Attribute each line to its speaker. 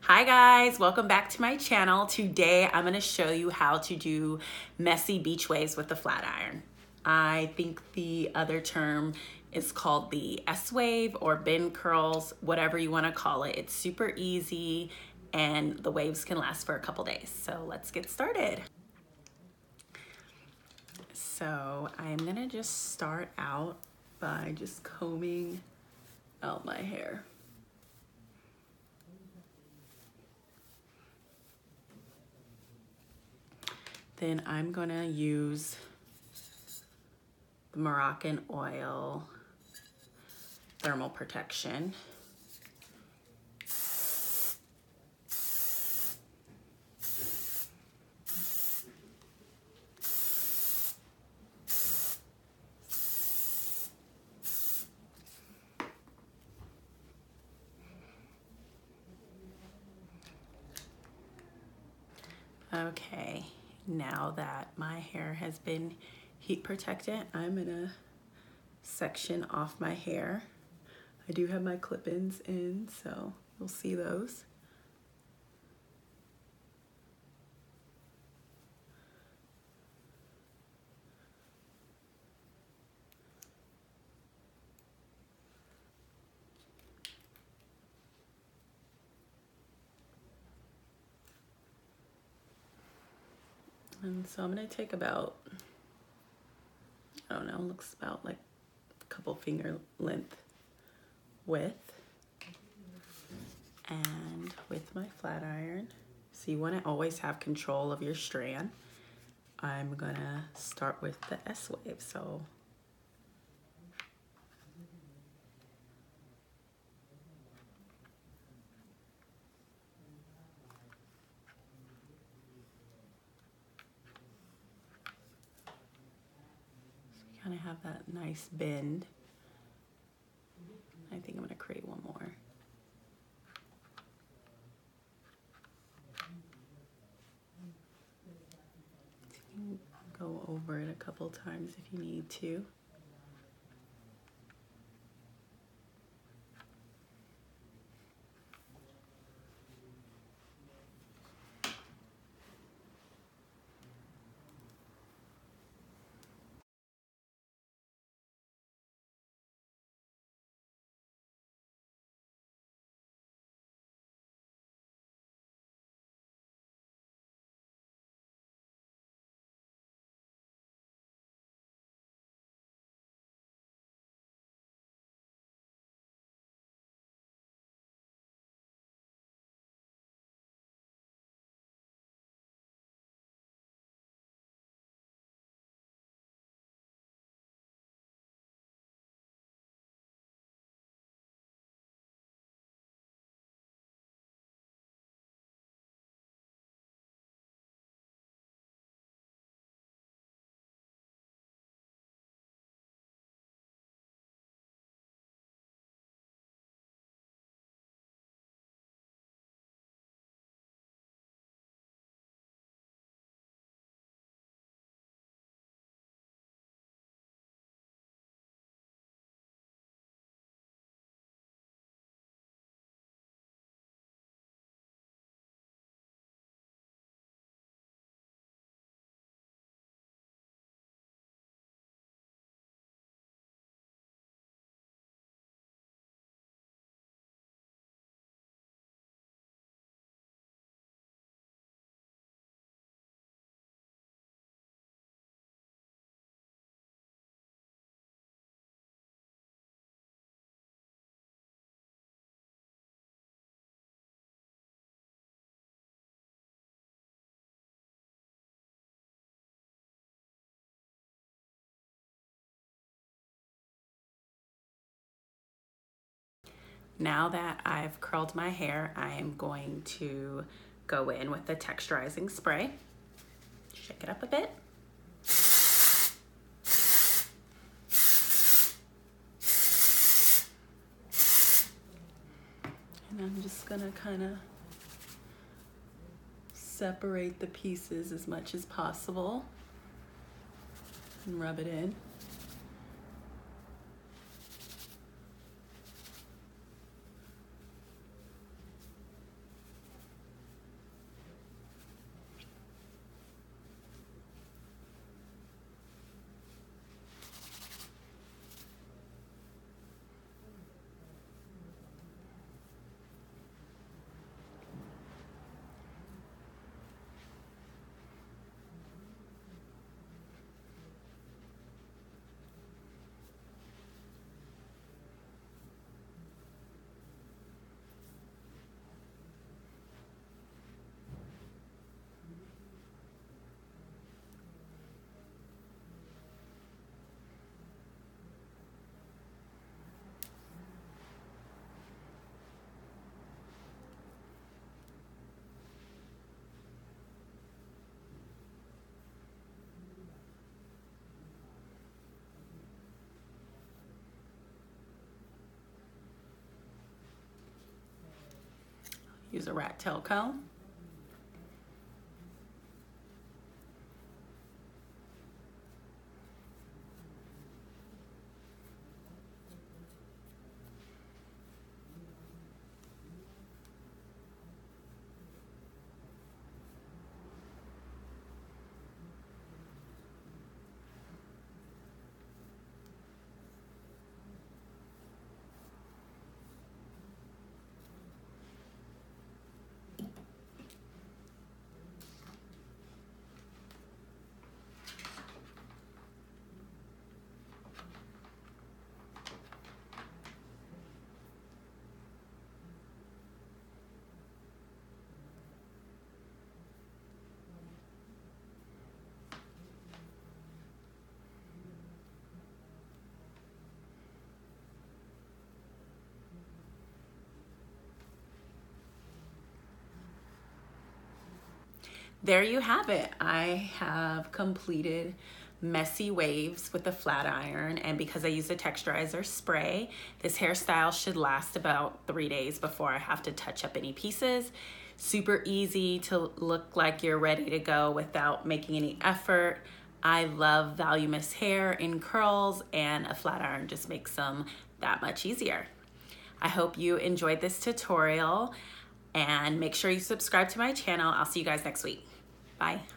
Speaker 1: Hi guys, welcome back to my channel. Today I'm going to show you how to do messy beach waves with the flat iron. I think the other term is called the S wave or bend curls, whatever you want to call it. It's super easy and the waves can last for a couple days. So let's get started. So I'm going to just start out by just combing out my hair. Then I'm gonna use the Moroccanoil thermal protection. Okay, now that my hair has been heat protected, I'm gonna section off my hair. I do have my clip-ins in, so you'll see those. And so I'm gonna take about, I don't know, looks about like a couple finger length width. And with my flat iron, so you want to always have control of your strand. I'm gonna start with the S wave. So you kind of have that nice bend. I think I'm gonna create one more. You can go over it a couple times if you need to. Now that I've curled my hair, I am going to go in with the texturizing spray. Shake it up a bit. And I'm just gonna kind of separate the pieces as much as possible and rub it in. use a rat tail comb. There you have it. I have completed messy waves with a flat iron, and because I use a texturizer spray, this hairstyle should last about 3 days before I have to touch up any pieces. Super easy to look like you're ready to go without making any effort. I love voluminous hair in curls, and a flat iron just makes them that much easier. I hope you enjoyed this tutorial, and make sure you subscribe to my channel. I'll see you guys next week. Bye.